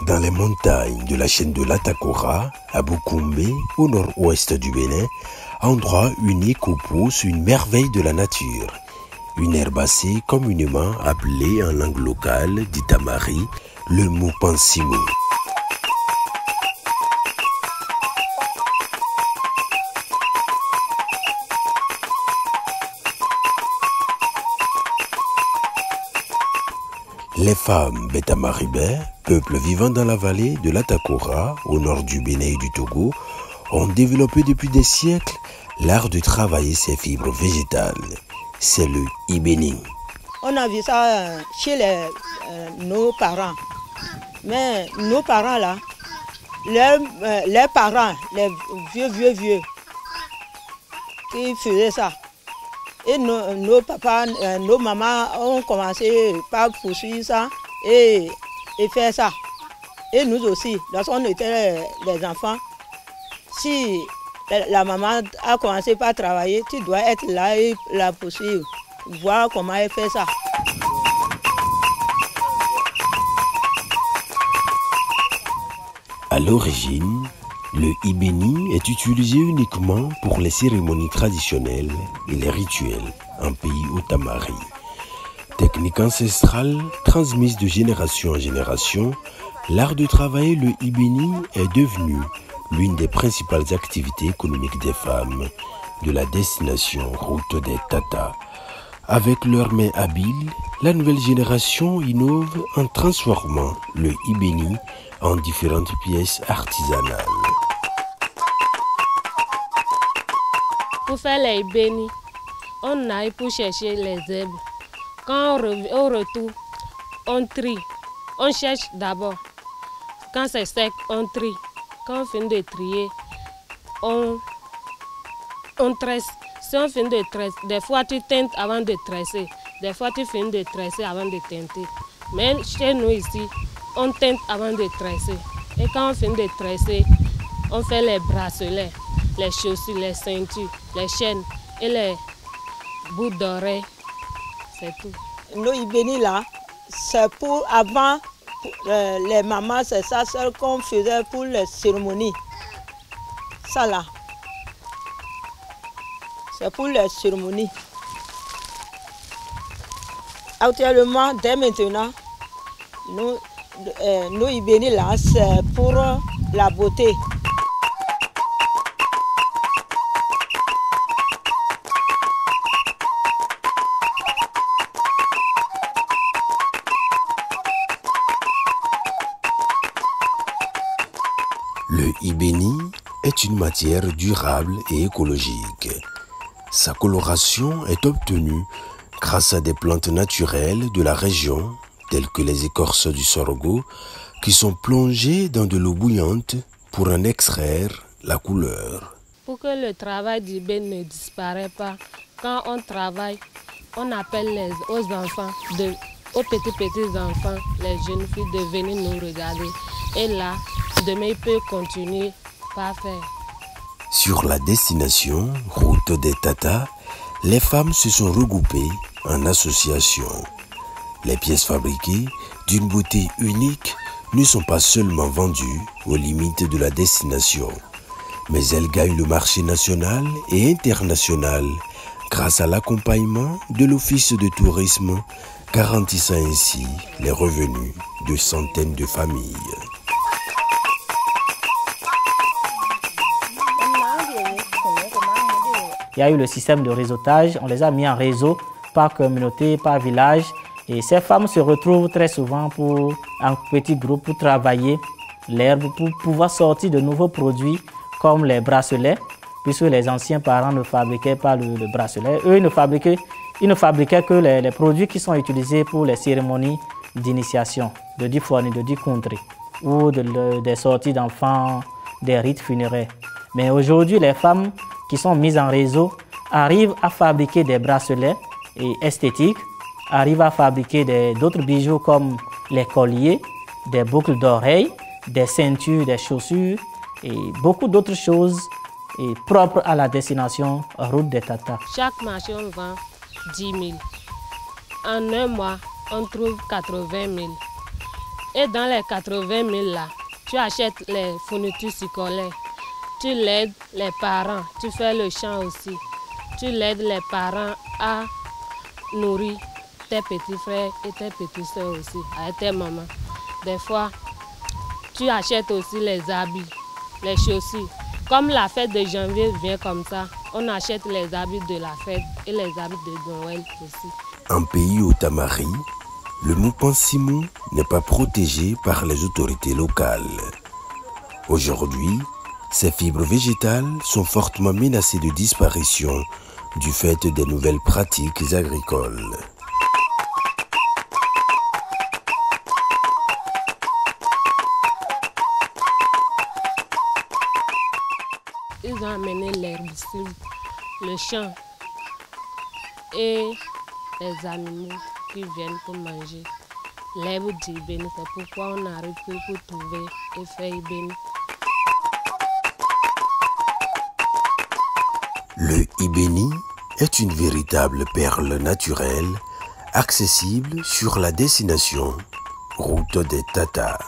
dans les montagnes de la chaîne de l'Atakora, à Bukumbe, au nord-ouest du Bénin, endroit unique où pousse une merveille de la nature. Une herbacée communément appelée en langue locale d'Itamari, le Mupansimo. Les femmes Betamaribè, peuple vivant dans la vallée de l'Atakora, au nord du Bénin et du Togo, ont développé depuis des siècles l'art de travailler ces fibres végétales. C'est le ibéni. On a vu ça chez nos parents. Mais nos parents là, les parents, les vieux, qui faisaient ça. Et nos papas, nos mamans ont commencé par poursuivre ça et faire ça. Et nous aussi, lorsqu'on était les enfants, si la maman a commencé par travailler, tu dois être là et la poursuivre, voir comment elle fait ça. À l'origine, le ibéni est utilisé uniquement pour les cérémonies traditionnelles et les rituels en pays Otamari. Technique ancestrale transmise de génération en génération, l'art de travailler le ibéni est devenu l'une des principales activités économiques des femmes de la destination Route des Tata. Avec leurs mains habiles, la nouvelle génération innove en transformant le ibéni en différentes pièces artisanales. Pour faire les ibéni, on aille pour chercher les herbes. Quand au retour, on trie. On cherche d'abord. Quand c'est sec, on trie. Quand on finit de trier, on tresse. Si on finit de tresser, des fois tu teintes avant de tresser. Des fois tu finis de tresser avant de teinter. Mais chez nous ici, on teinte avant de tresser. Et quand on finit de tresser, on fait les bracelets, les chaussures, les ceintures, les chaînes et les boucles d'oreilles. C'est tout. Nos ibéni là, c'est pour avant, les mamans, c'est ça seul qu'on faisait pour les cérémonies. Ça là, c'est pour les cérémonies. Actuellement, dès maintenant, nos ibéni là, c'est pour la beauté. Le ibéni est une matière durable et écologique. Sa coloration est obtenue grâce à des plantes naturelles de la région, telles que les écorces du sorgho, qui sont plongées dans de l'eau bouillante pour en extraire la couleur. Pour que le travail d'ibéni ne disparaisse pas, quand on travaille, on appelle aux enfants, aux petits enfants, les jeunes filles de venir nous regarder. Et là, demain, ils peuvent continuer par faire. Sur la destination Route des Tata, les femmes se sont regroupées en associations. Les pièces fabriquées d'une beauté unique ne sont pas seulement vendues aux limites de la destination, mais elles gagnent le marché national et international grâce à l'accompagnement de l'Office de tourisme, garantissant ainsi les revenus de centaines de familles. Il y a eu le système de réseautage, on les a mis en réseau par communauté, par village. Et ces femmes se retrouvent très souvent en petits groupes pour travailler l'herbe, pour pouvoir sortir de nouveaux produits comme les bracelets, puisque les anciens parents ne fabriquaient pas le bracelet. Eux, ils ne fabriquaient que les produits qui sont utilisés pour les cérémonies d'initiation, de Difoni, de Dikontri, ou des sorties d'enfants, des rites funéraires. Mais aujourd'hui, les femmes qui sont mises en réseau arrivent à fabriquer des bracelets esthétiques, arrivent à fabriquer d'autres bijoux comme les colliers, des boucles d'oreilles, des ceintures, des chaussures et beaucoup d'autres choses propres à la destination Route des Tata. Chaque marché, on vend 10 000. En un mois, on trouve 80 000. Et dans les 80 000 là, tu achètes les fournitures scolaires. Tu l'aides les parents, tu fais le champ aussi. Tu l'aides les parents à nourrir tes petits frères et tes petites soeurs aussi, avec tes mamans. Des fois, tu achètes aussi les habits, les chaussures. Comme la fête de janvier vient comme ça, on achète les habits de la fête et les habits de Noël aussi. En pays au Tamari, le Mupansimou n'est pas protégé par les autorités locales. Aujourd'hui, ces fibres végétales sont fortement menacées de disparition du fait des nouvelles pratiques agricoles. Ils ont amené l'herbicide, le champ et les animaux qui viennent pour manger. L'herbe d'Ibéni, c'est pourquoi on arrive pour trouver et faire Ibéni. Le Ibéni est une véritable perle naturelle accessible sur la destination Route des Tatas.